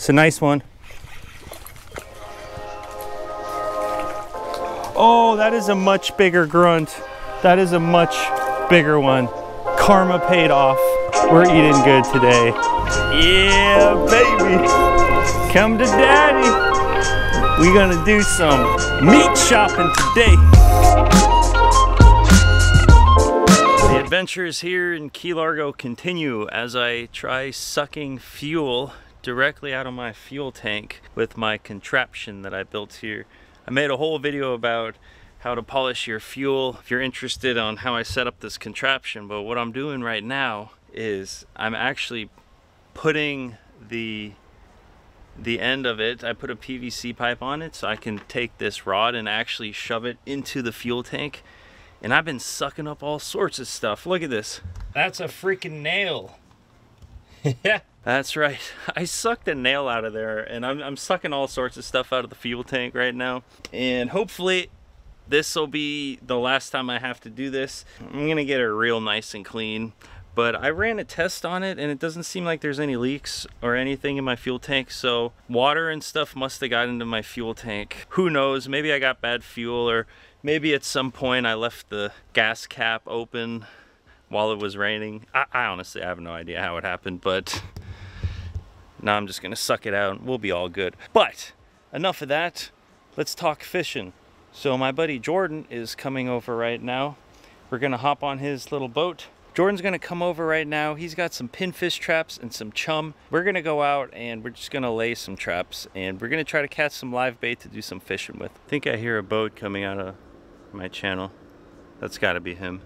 It's a nice one. Oh, that is a much bigger grunt. That is a much bigger one. Karma paid off. We're eating good today. Yeah, baby. Come to daddy. We're gonna do some meat shopping today. The adventures here in Key Largo continue as I try sucking fuel directly out of my fuel tank with my contraption that I built here. I made a whole video about how to polish your fuel if you're interested on how I set up this contraption, but what I'm doing right now is I'm actually putting the end of it, I put a PVC pipe on it so I can take this rod and actually shove it into the fuel tank. And I've been sucking up all sorts of stuff. Look at this. That's a freaking nail. Yeah. That's right. I sucked a nail out of there, and I'm sucking all sorts of stuff out of the fuel tank right now. And hopefully this will be the last time I have to do this. I'm gonna get it real nice and clean. But I ran a test on it and it doesn't seem like there's any leaks or anything in my fuel tank. So water and stuff must have got into my fuel tank. Who knows, maybe I got bad fuel, or maybe at some point I left the gas cap open while it was raining. I honestly have no idea how it happened, but now I'm just gonna suck it out and we'll be all good. But enough of that, let's talk fishing. So my buddy Jordan is coming over right now. We're gonna hop on his little boat. Jordan's gonna come over right now. He's got some pinfish traps and some chum. We're gonna go out and we're just gonna lay some traps and we're gonna try to catch some live bait to do some fishing with. I think I hear a boat coming out of my channel. That's gotta be him.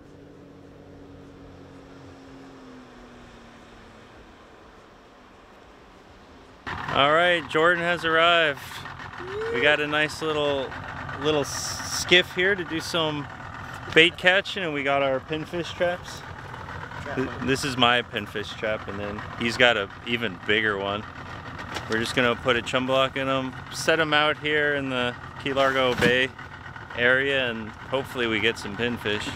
All right, Jordan has arrived. We got a nice little skiff here to do some bait catching, and we got our pinfish traps. This is my pinfish trap, and then he's got a even bigger one. We're just gonna put a chum block in them, set them out here in the Key Largo Bay area, and hopefully we get some pinfish.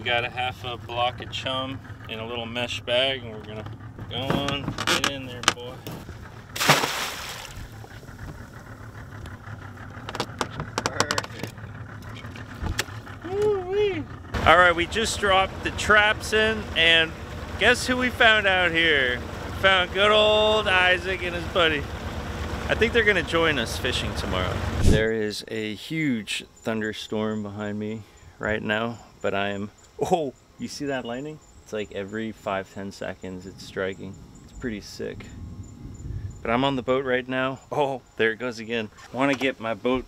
Got a half a block of chum in a little mesh bag, and we're gonna go on, get in there, boy. Perfect. Woo-wee. All right, we just dropped the traps in, and guess who we found out here? We found good old Isaac and his buddy. I think they're gonna join us fishing tomorrow. There is a huge thunderstorm behind me right now, but I am oh, you see that lightning? It's like every 5-10 seconds it's striking. It's pretty sick. But I'm on the boat right now. Oh, there it goes again. I want to get my boat.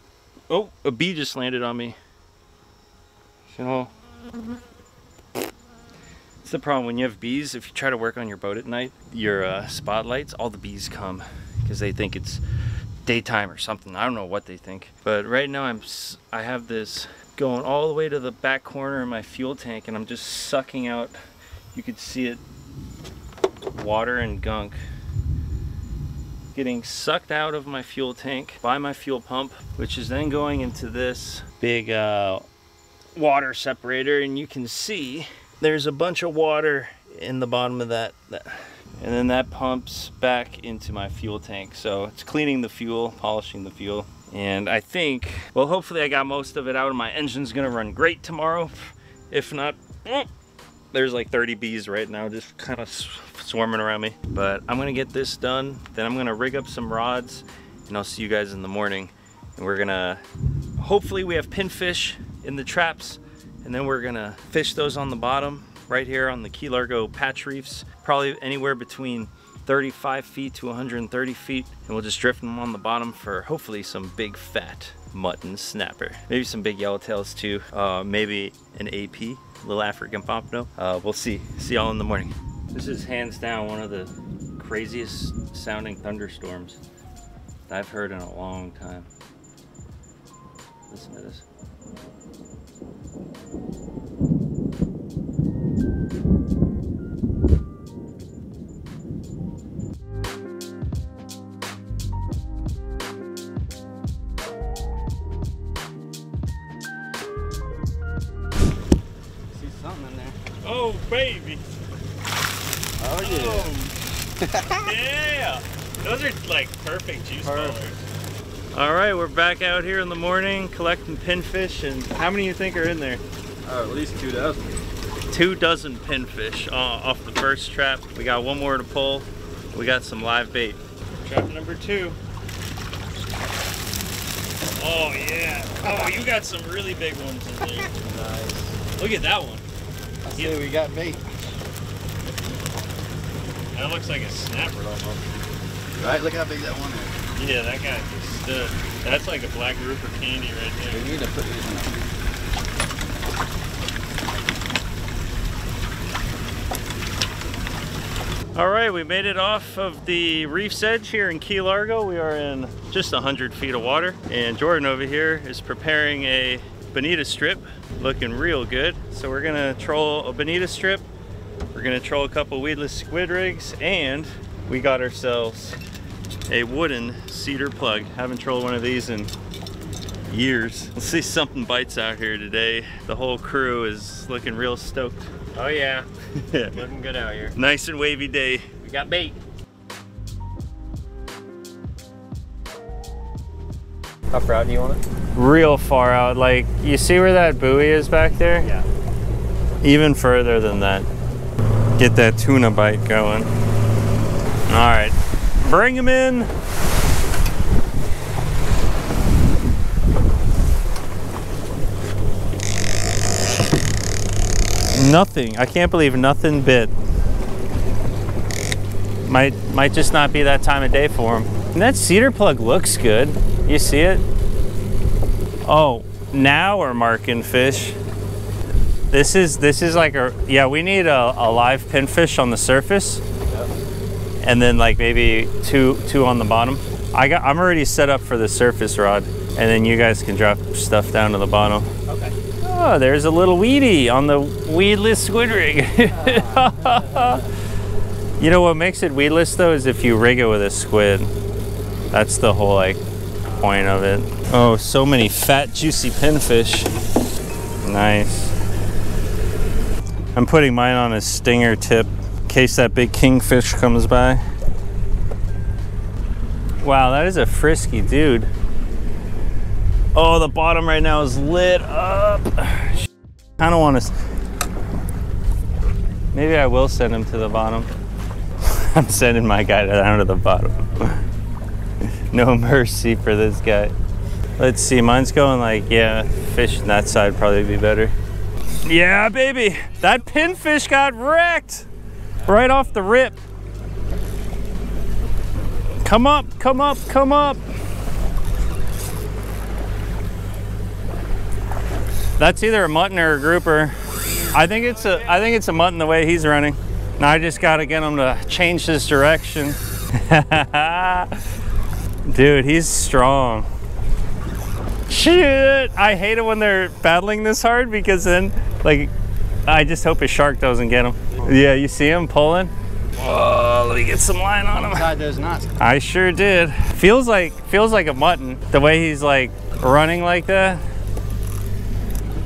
Oh, a bee just landed on me. So, it's the problem when you have bees. If you try to work on your boat at night, your spotlights, all the bees come because they think it's daytime or something. I don't know what they think. But right now I have this going all the way to the back corner of my fuel tank, and I'm just sucking out, you could see it, water and gunk getting sucked out of my fuel tank by my fuel pump, which is then going into this big water separator, and you can see there's a bunch of water in the bottom of that, and then that pumps back into my fuel tank. So it's cleaning the fuel, polishing the fuel. And I think, well, hopefully I got most of it out and my engine's gonna run great tomorrow. If not, there's like 30 bees right now just kind of swarming around me. But I'm gonna get this done, then I'm gonna rig up some rods, and I'll see you guys in the morning. And we're gonna, hopefully we have pinfish in the traps, and then we're gonna fish those on the bottom right here on the Key Largo patch reefs, probably anywhere between 35 feet to 130 feet, and we'll just drift them on the bottom for hopefully some big fat mutton snapper, maybe some big yellowtails too, maybe an AP, little African pompano. We'll see y'all in the morning. This is hands down one of the craziest sounding thunderstorms that I've heard in a long time. Listen to this. Oh, baby. Oh, yeah. Oh. Yeah. Those are like perfect juice colors. All right, we're back out here in the morning collecting pinfish. And how many do you think are in there? At least 2 dozen. 2 dozen pinfish off the first trap. We got 1 more to pull. We got some live bait. Trap number 2. Oh yeah. Oh, you got some really big ones in there. Nice. Look at that one. I see we got bait. That looks like a snapper almost. Right, look how big that one is. Yeah, that guy just stood. That's like a black grouper candy right there. We need to put these in. All right, we made it off of the reef's edge here in Key Largo. We are in just 100 feet of water, and Jordan over here is preparing a bonita strip, looking real good. So we're gonna troll a bonita strip, we're gonna troll a couple weedless squid rigs, and we got ourselves a wooden cedar plug. Haven't trolled one of these in years. Let's see if something bites out here today. The whole crew is looking real stoked. Oh yeah, looking good out here. Nice and wavy day. We got bait. How far out do you want it? Real far out. Like, you see where that buoy is back there? Yeah. Even further than that. Get that tuna bite going. All right, bring him in. Nothing. I can't believe nothing bit. Might just not be that time of day for him. And that cedar plug looks good. You see it? Oh, now we're marking fish. This is like a, yeah, we need a live pinfish on the surface. Yep. And then like maybe two on the bottom. I'm already set up for the surface rod, and then you guys can drop stuff down to the bottom. Okay. Oh, there's a little weedy on the weedless squid rig. You know what makes it weedless though is if you rig it with a squid. That's the whole like point of it. Oh, so many fat juicy pinfish. Nice. I'm putting mine on a stinger tip in case that big kingfish comes by. Wow, that is a frisky dude. Oh, the bottom right now is lit up. I don't want to. Maybe I will send him to the bottom. I'm sending my guy down to the bottom. No mercy for this guy. Let's see, mine's going like, yeah, fish on that side probably be better. Yeah, baby, that pinfish got wrecked right off the rip. Come up, come up, come up. That's either a mutton or a grouper. I think it's a mutton the way he's running. Now I just gotta get him to change his direction. Dude, he's strong. Shit, I hate it when they're battling this hard because then, like, I just hope a shark doesn't get him. Yeah, you see him pulling? Oh, let me get some line on him. Tied those knots. I sure did. Feels like a mutton, the way he's like running like that.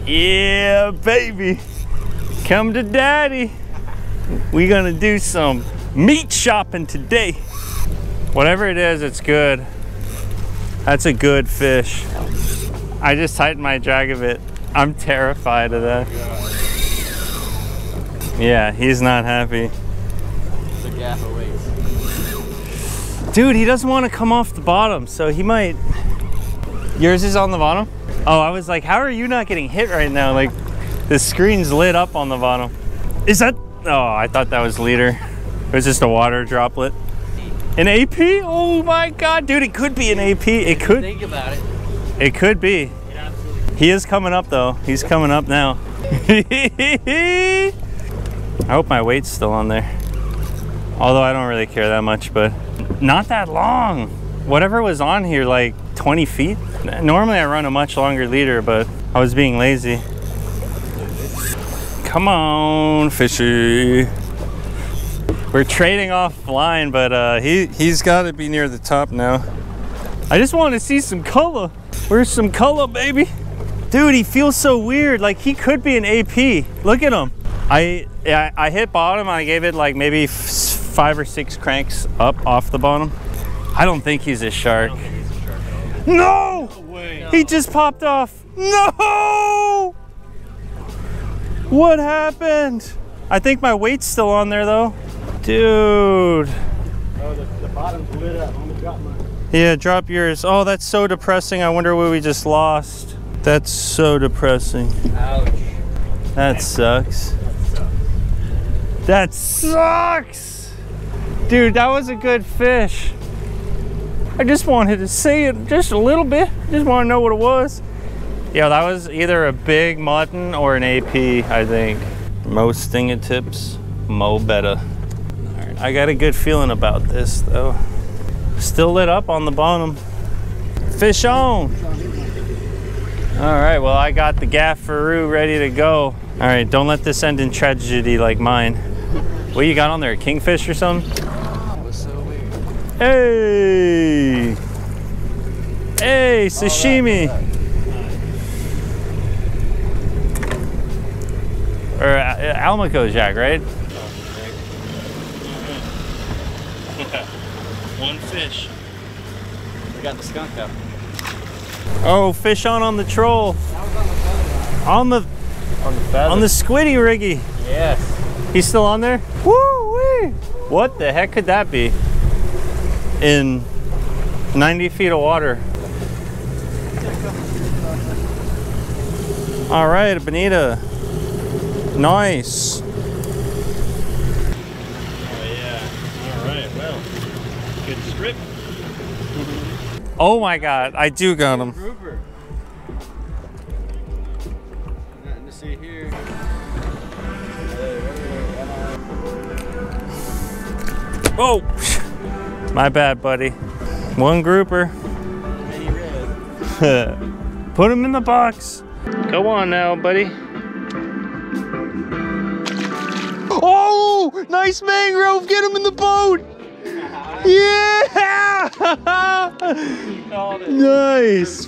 Yeah, baby. Come to daddy. We gonna do some meat shopping today. Whatever it is, it's good. That's a good fish. I just tightened my drag a bit. I'm terrified of that. Yeah, he's not happy. It's a gaff of weights. Dude, he doesn't want to come off the bottom, so he might. Yours is on the bottom? Oh, I was like, how are you not getting hit right now? Like, the screen's lit up on the bottom. Is that? Oh, I thought that was leader. It was just a water droplet. An AP? Oh my God, dude, it could be an AP. It could. Think about it. It could be. Yeah, he is coming up though. He's coming up now. I hope my weight's still on there. Although I don't really care that much, but not that long. Whatever was on here, like 20 feet. Normally I run a much longer leader, but I was being lazy. Come on, fishy. We're trading off line, but he's got to be near the top now. I just want to see some color. Where's some color, baby? Dude, he feels so weird. Like he could be an AP. Look at him. Yeah, I hit bottom. I gave it like maybe 5 or 6 cranks up off the bottom. I don't think he's a shark. No! No way. He just popped off. No! What happened? I think my weight's still on there though. Dude. Oh, the bottom's lit up. I'm gonna drop mine. Yeah, drop yours. Oh, that's so depressing. I wonder what we just lost. That's so depressing. Ouch. That sucks. That sucks! Dude, that was a good fish. I just wanted to see it just a little bit. Just want to know what it was. Yeah, that was either a big mutton or an AP, I think. Mo stingatips, mo better. All right, I got a good feeling about this though. Still lit up on the bottom. Fish on! All right, well, I got the gaffaroo ready to go. All right, don't let this end in tragedy like mine. What you got on there, a kingfish or something? That was so weird. Hey! Hey, sashimi! Or Almaco Jack, right? One fish. We got the skunk out. Oh, fish on the troll. On the squiddy riggy. Yes. He's still on there? Woo-wee! What the heck could that be? In 90 feet of water. All right, bonita. Nice. Oh yeah. All right. Well, good strip. Oh my God, I do got him. Grouper. Nothing to see here. Oh, my bad, buddy. One grouper. Mini red. Put him in the box. Go on now, buddy. Oh, nice mangrove. Get him in the boat. Yeah! Nice.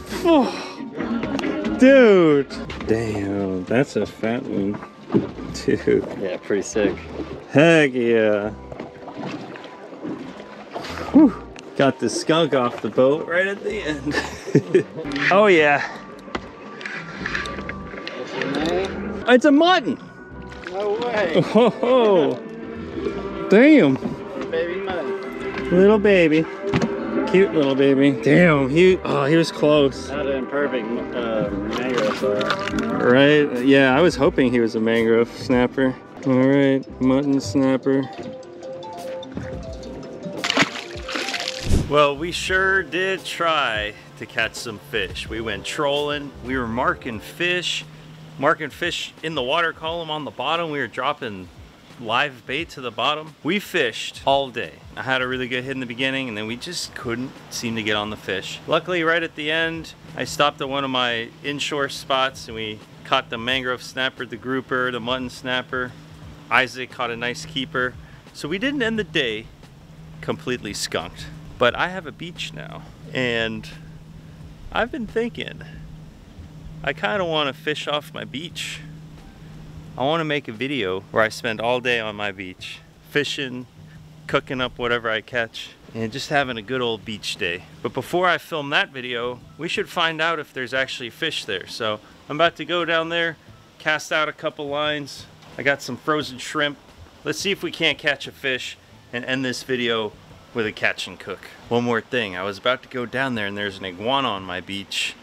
Dude. Damn, that's a fat one. Dude. Yeah, pretty sick. Heck yeah. Whew. Got the skunk off the boat right at the end. Oh yeah. What's your name? It's a mutton. No way. Oh, damn. Baby mutton. Little baby. Cute little baby. Damn, he was close. Not an imperfect mangrove. Right? Yeah, I was hoping he was a mangrove snapper. All right, mutton snapper. Well, we sure did try to catch some fish. We went trolling. We were marking fish in the water column on the bottom. We were dropping live bait to the bottom. We fished all day. I had a really good hit in the beginning and then we just couldn't seem to get on the fish. Luckily, right at the end, I stopped at one of my inshore spots and we caught the mangrove snapper, the grouper, the mutton snapper. Isaac caught a nice keeper. So we didn't end the day completely skunked. But I have a beach now and I've been thinking, I kind of want to fish off my beach. I want to make a video where I spend all day on my beach, fishing, cooking up whatever I catch, and just having a good old beach day. But before I film that video, we should find out if there's actually fish there. So I'm about to go down there, cast out a couple lines. I got some frozen shrimp. Let's see if we can't catch a fish and end this video with a catch and cook. One more thing, I was about to go down there and there's an iguana on my beach.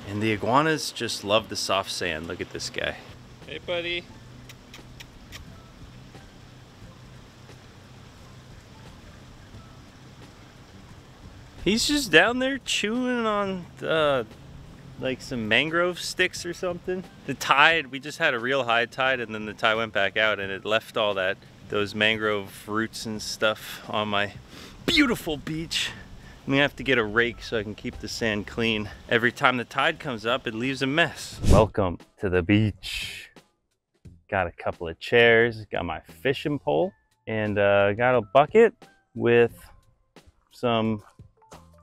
And the iguanas just love the soft sand. Look at this guy. Hey, buddy. He's just down there chewing on like some mangrove sticks or something. The tide, we just had a real high tide and then the tide went back out and it left all those mangrove roots and stuff on my beautiful beach. I'm gonna have to get a rake so I can keep the sand clean. Every time the tide comes up, it leaves a mess. Welcome to the beach. Got a couple of chairs, got my fishing pole, and got a bucket with some,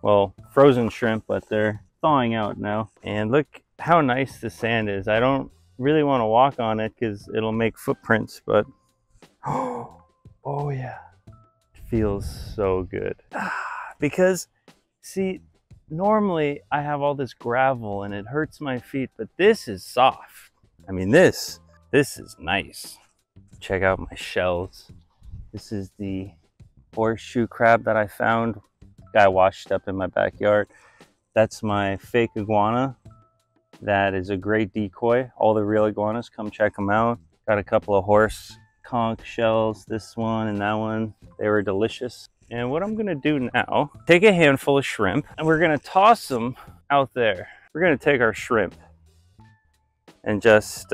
well, frozen shrimp, but they're thawing out now. And look how nice the sand is. I don't really want to walk on it because it'll make footprints, but Oh yeah, it feels so good. Because see, normally I have all this gravel and it hurts my feet, but this is soft. I mean, this is nice. Check out my shells. This is the horseshoe crab that I found. Guy washed up in my backyard. That's my fake iguana. That is a great decoy. All the real iguanas, come check them out. Got a couple of horse conch shells, this one and that one. They were delicious. And what I'm gonna do now, take a handful of shrimp and we're gonna toss them out there. We're gonna take our shrimp and just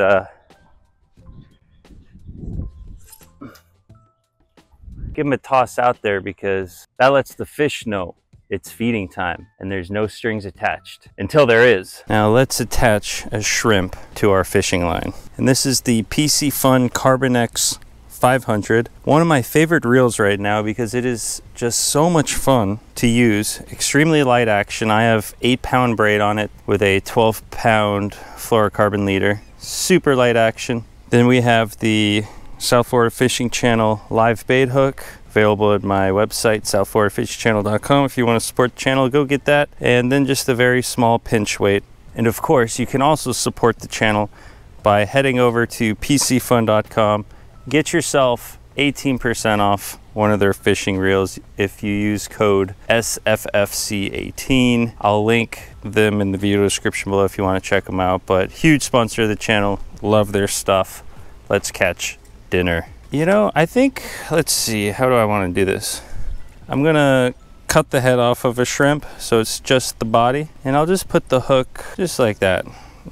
give them a toss out there, because that lets the fish know it's feeding time and there's no strings attached until there is. Now let's attach a shrimp to our fishing line. And this is the PC Fun Carbon X 500. One of my favorite reels right now because it is just so much fun to use. Extremely light action. I have 8-pound braid on it with a 12-pound fluorocarbon leader. Super light action. Then we have the South Florida Fishing Channel live bait hook, available at my website, southfloridafishingchannel.com. If you want to support the channel, go get that. And then just a very small pinch weight. And of course, you can also support the channel by heading over to pcfun.com. Get yourself 18% off one of their fishing reels if you use code SFFC18. I'll link them in the video description below if you want to check them out. But huge sponsor of the channel, love their stuff. Let's catch dinner. You know, I think, let's see, how do I want to do this? I'm gonna cut the head off of a shrimp so it's just the body, and I'll just put the hook just like that,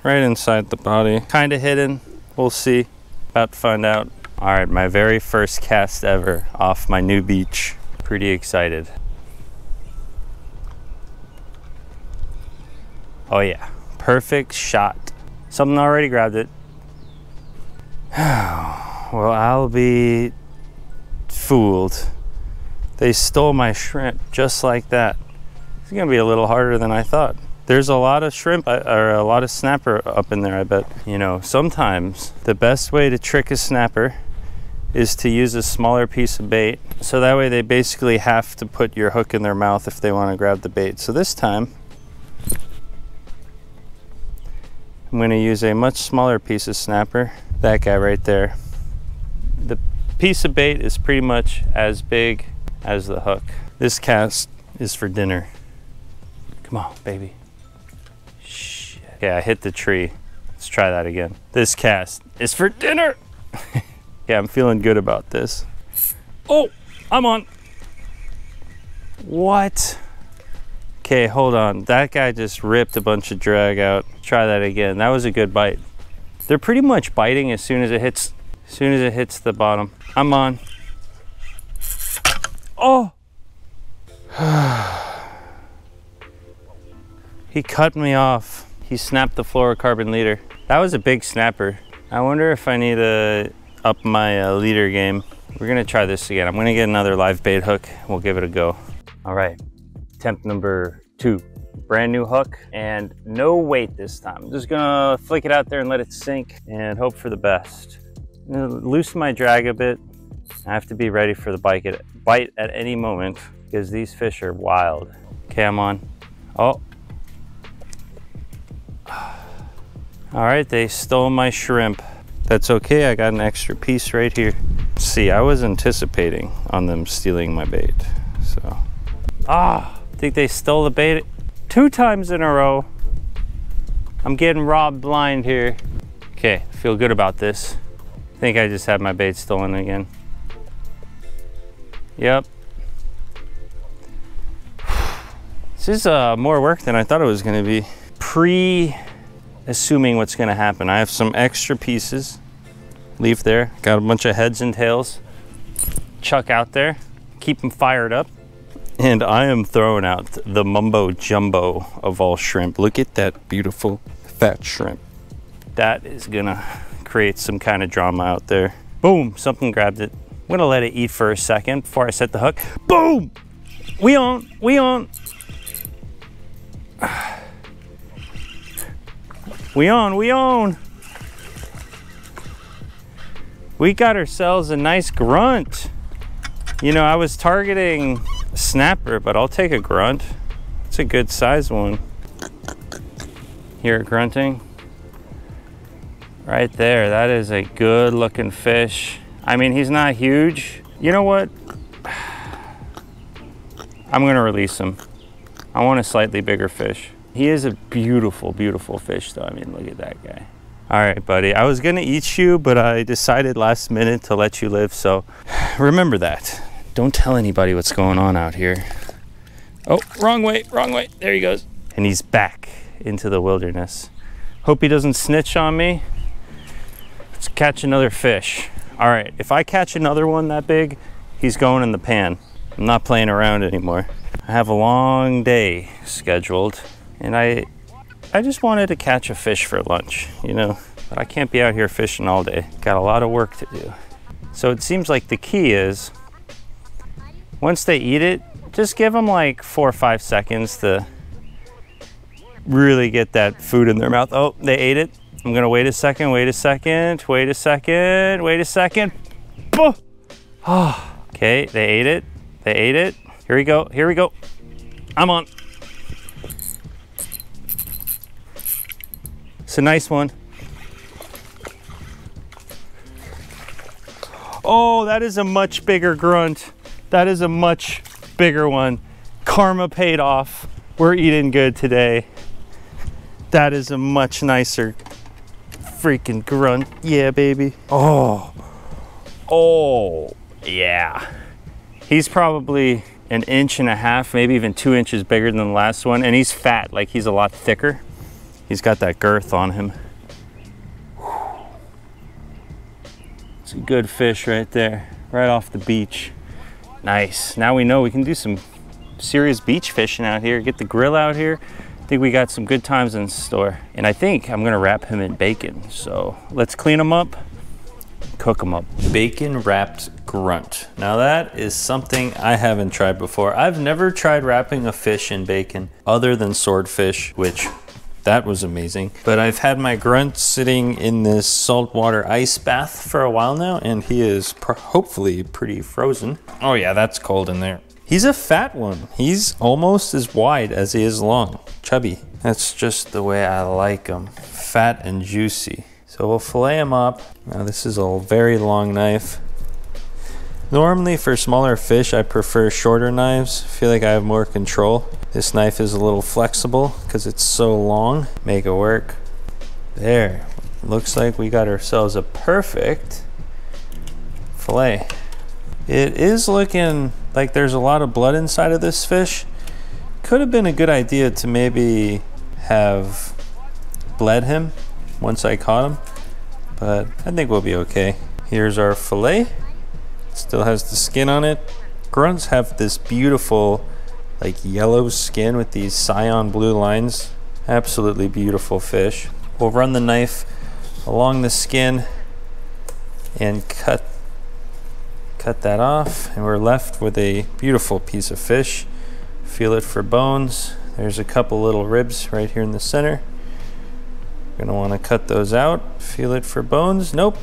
right inside the body. Kind of hidden, we'll see, about to find out. All right, my very first cast ever off my new beach. Pretty excited. Oh yeah, perfect shot. Something already grabbed it. Well, I'll be fooled. They stole my shrimp just like that. It's gonna be a little harder than I thought. There's a lot of shrimp or a lot of snapper up in there, I bet. You know, sometimes the best way to trick a snapper is to use a smaller piece of bait. So that way they basically have to put your hook in their mouth if they want to grab the bait. So this time, I'm gonna use a much smaller piece of snapper. That guy right there. The piece of bait is pretty much as big as the hook. This cast is for dinner. Come on, baby. Shit. Okay, I hit the tree. Let's try that again. This cast is for dinner. Yeah, I'm feeling good about this. Oh, I'm on. What? Okay, hold on. That guy just ripped a bunch of drag out. Try that again. That was a good bite. They're pretty much biting as soon as it hits the bottom. I'm on. Oh! He cut me off. He snapped the fluorocarbon leader. That was a big snapper. I wonder if I need to up my leader game. We're gonna try this again. I'm gonna get another live bait hook. We'll give it a go. All right, attempt number 2. Brand new hook and no weight this time. I'm just gonna flick it out there and let it sink and hope for the best. Loosen my drag a bit. I have to be ready for the bite at any moment because these fish are wild. Okay, I'm on. Oh. All right, they stole my shrimp. That's okay, I got an extra piece right here. See, I was anticipating on them stealing my bait, so. I think they stole the bait 2 times in a row. I'm getting robbed blind here. Okay, feel good about this. I think I just had my bait stolen again. Yep. This is more work than I thought it was gonna be. Assuming what's gonna happen. I have some extra pieces. Leave there. Got a bunch of heads and tails. Chuck out there. Keep them fired up. And I am throwing out the mumbo jumbo of all shrimp. Look at that beautiful fat shrimp. That is gonna create some kind of drama out there. Boom, something grabbed it. I'm gonna let it eat for a second before I set the hook. Boom! We on, we on. We on, we on. We got ourselves a nice grunt. You know, I was targeting snapper, but I'll take a grunt. It's a good size one. Hear it grunting? Right there, that is a good looking fish. I mean, he's not huge. You know what? I'm gonna release him. I want a slightly bigger fish. He is a beautiful, beautiful fish though. I mean, look at that guy. All right, buddy, I was gonna eat you, but I decided last minute to let you live, so remember that. Don't tell anybody what's going on out here. Oh, wrong way, there he goes. And he's back into the wilderness. Hope he doesn't snitch on me. Let's catch another fish. All right, if I catch another one that big, he's going in the pan. I'm not playing around anymore. I have a long day scheduled, and I just wanted to catch a fish for lunch, you know, but I can't be out here fishing all day. Got a lot of work to do. So it seems like the key is, once they eat it, just give them like 4 or 5 seconds to really get that food in their mouth. Oh, they ate it. I'm gonna wait a second, wait a second, wait a second, wait a second. Oh, okay, they ate it, they ate it. Here we go, here we go. I'm on. It's a nice one. Oh, that is a much bigger grunt. That is a much bigger one. Karma paid off. We're eating good today. That is a much nicer freaking grunt. Yeah, baby. Oh, yeah. He's probably 1.5 inches, maybe even 2 inches bigger than the last one. And he's fat, like he's a lot thicker. He's got that girth on him. It's a good fish right there, right off the beach. Nice. Now we know we can do some serious beach fishing out here. Get the grill out here. I think we got some good times in store. And I think I'm gonna wrap him in bacon. So let's clean him up, cook him up. Bacon wrapped grunt. Now that is something I haven't tried before. I've never tried wrapping a fish in bacon other than swordfish, which that was amazing. But I've had my grunt sitting in this saltwater ice bath for a while now, and he is hopefully pretty frozen. Oh yeah, that's cold in there. He's a fat one. He's almost as wide as he is long. Chubby. That's just the way I like him. Fat and juicy. So we'll fillet him up. Now this is a very long knife. Normally for smaller fish, I prefer shorter knives. I feel like I have more control. This knife is a little flexible because it's so long. Make it work. There. Looks like we got ourselves a perfect fillet. It is looking like there's a lot of blood inside of this fish. Could have been a good idea to maybe have bled him once I caught him, but I think we'll be okay. Here's our fillet. Still has the skin on it. Grunts have this beautiful like yellow skin with these cyan blue lines. Absolutely beautiful fish. We'll run the knife along the skin and cut that off, and we're left with a beautiful piece of fish. Feel it for bones. There's a couple little ribs right here in the center. Gonna want to cut those out. Feel it for bones. Nope.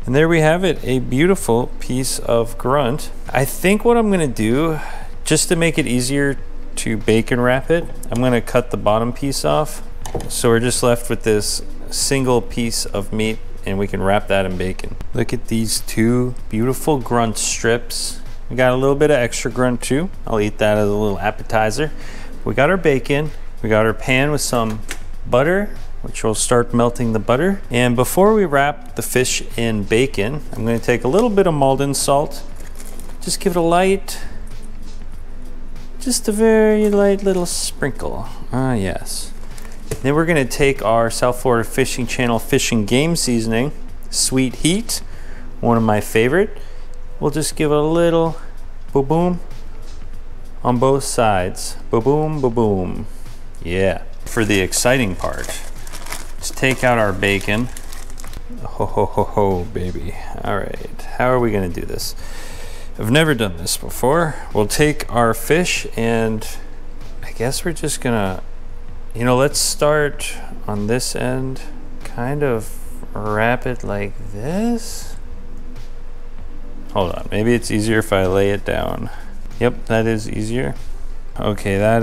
And there we have it, a beautiful piece of grunt. I think what I'm gonna do, just to make it easier to bacon wrap it, I'm gonna cut the bottom piece off. So we're just left with this single piece of meat, and we can wrap that in bacon. Look at these two beautiful grunt strips. We got a little bit of extra grunt too. I'll eat that as a little appetizer. We got our bacon. We got our pan with some butter, which will start melting the butter. And before we wrap the fish in bacon, I'm gonna take a little bit of Maldon salt. Just give it a light, just a very light little sprinkle. Ah, yes. Then we're gonna take our South Florida Fishing Channel Fish and Game seasoning, Sweet Heat, one of my favorite. We'll just give it a little boom on both sides. Boom, boom. Yeah. For the exciting part, let's take out our bacon. Ho, ho, ho, ho, baby. All right, how are we gonna do this? I've never done this before. We'll take our fish, and I guess we're just gonna, you know, let's start on this end, kind of wrap it like this. Hold on, maybe it's easier if I lay it down. Yep, that is easier. Okay, that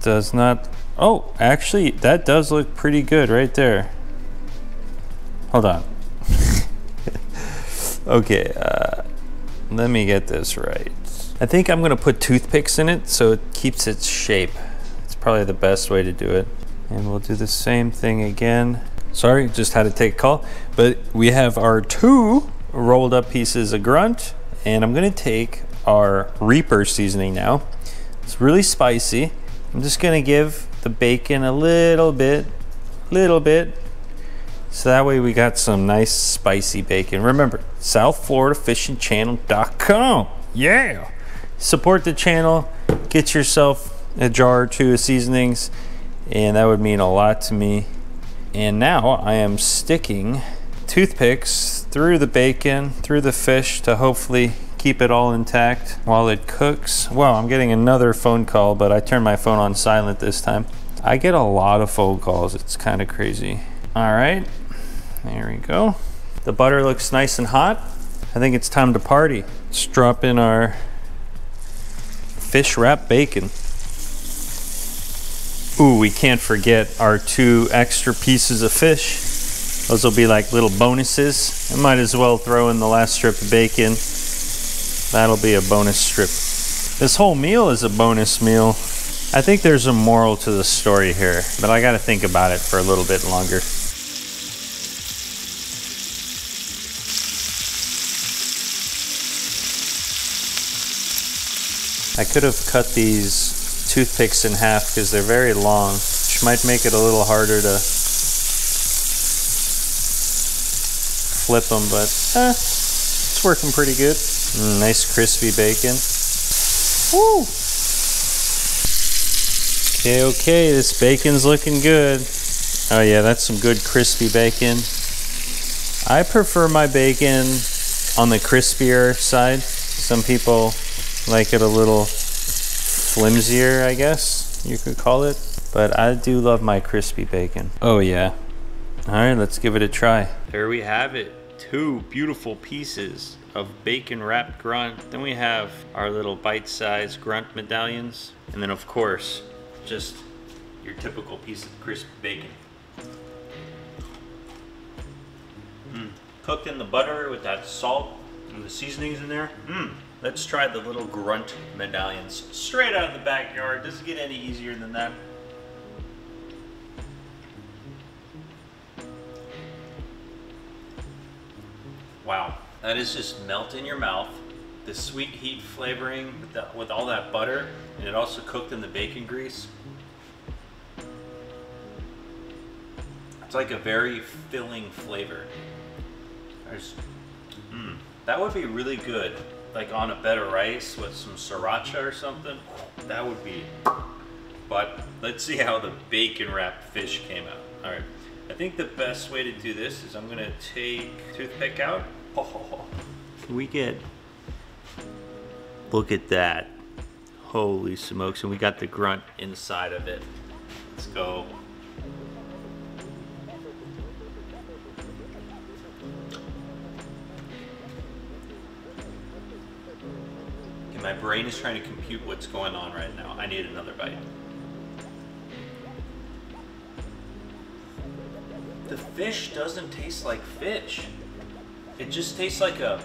does not, oh, actually, that does look pretty good right there. Hold on. Okay, let me get this right. I think I'm gonna put toothpicks in it so it keeps its shape. It's probably the best way to do it. And we'll do the same thing again. Sorry, just had to take a call. But we have our 2 rolled up pieces of grunt, and I'm gonna take our Reaper seasoning now. It's really spicy. I'm just gonna give the bacon a little bit, so that way we got some nice spicy bacon. Remember, SouthFloridaFishingChannel.com. Yeah! Support the channel, get yourself a jar or 2 of seasonings, and that would mean a lot to me. And now I am sticking toothpicks through the bacon, through the fish, to hopefully keep it all intact while it cooks. Wow, I'm getting another phone call, but I turned my phone on silent this time. I get a lot of phone calls, it's kind of crazy. All right, there we go. The butter looks nice and hot. I think it's time to party. Let's drop in our fish wrap bacon. Ooh, we can't forget our 2 extra pieces of fish. Those will be like little bonuses. I might as well throw in the last strip of bacon. That'll be a bonus strip. This whole meal is a bonus meal. I think there's a moral to the story here, but I gotta think about it for a little bit longer. I could have cut these toothpicks in half because they're very long, which might make it a little harder to flip them, but it's working pretty good. Nice crispy bacon. Woo! Okay, this bacon's looking good. Oh yeah, that's some good crispy bacon. I prefer my bacon on the crispier side. Some people like it a little flimsier, I guess you could call it. But I do love my crispy bacon. Oh yeah. All right, let's give it a try. There we have it. 2 beautiful pieces of bacon wrapped grunt. Then we have our little bite-sized grunt medallions. And then of course, just your typical piece of crispy bacon. Cooked in the butter with that salt and the seasonings in there. Let's try the little grunt medallions straight out of the backyard. Does it get any easier than that? Wow, that is just melt in your mouth. The sweet heat flavoring with all that butter, and it also cooked in the bacon grease. It's like a very filling flavor. That would be really good, like on a bed of rice with some sriracha or something. That would be. But let's see how the bacon wrapped fish came out. All right, I think the best way to do this is I'm gonna take toothpick out. Can we get, look at that. Holy smokes, and we got the grunt inside of it. Let's go. Okay, my brain is trying to compute what's going on right now. I need another bite. The fish doesn't taste like fish. It just tastes like a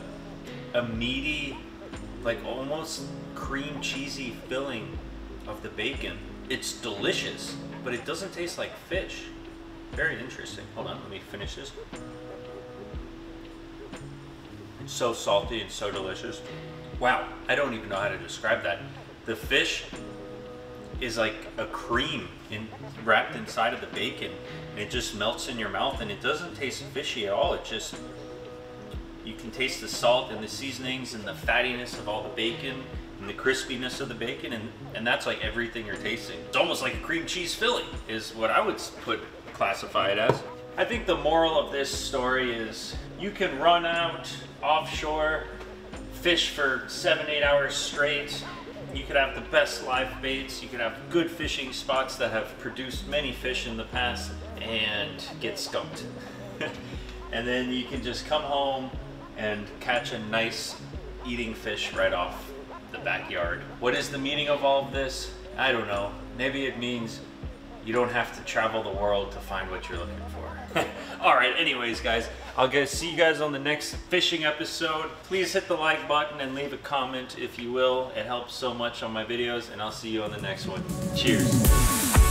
meaty, like almost cream cheesy filling of the bacon. It's delicious, but it doesn't taste like fish. Very interesting. Hold on, let me finish this. It's so salty and so delicious. Wow, I don't even know how to describe that. The fish is like a cream wrapped inside of the bacon, and it just melts in your mouth, and it doesn't taste fishy at all. It just, you can taste the salt and the seasonings and the fattiness of all the bacon and the crispiness of the bacon, and that's like everything you're tasting. It's almost like a cream cheese filling is what I would classify it as. I think the moral of this story is you can run out offshore, fish for 7-8 hours straight. You could have the best live baits, you could have good fishing spots that have produced many fish in the past and get skunked. And then you can just come home and catch a nice, eating fish right off the backyard. What is the meaning of all of this? I don't know. Maybe it means you don't have to travel the world to find what you're looking for. All right, anyways, guys, I'll go see you guys on the next fishing episode. Please hit the like button and leave a comment if you will. It helps so much on my videos, and I'll see you on the next one. Cheers.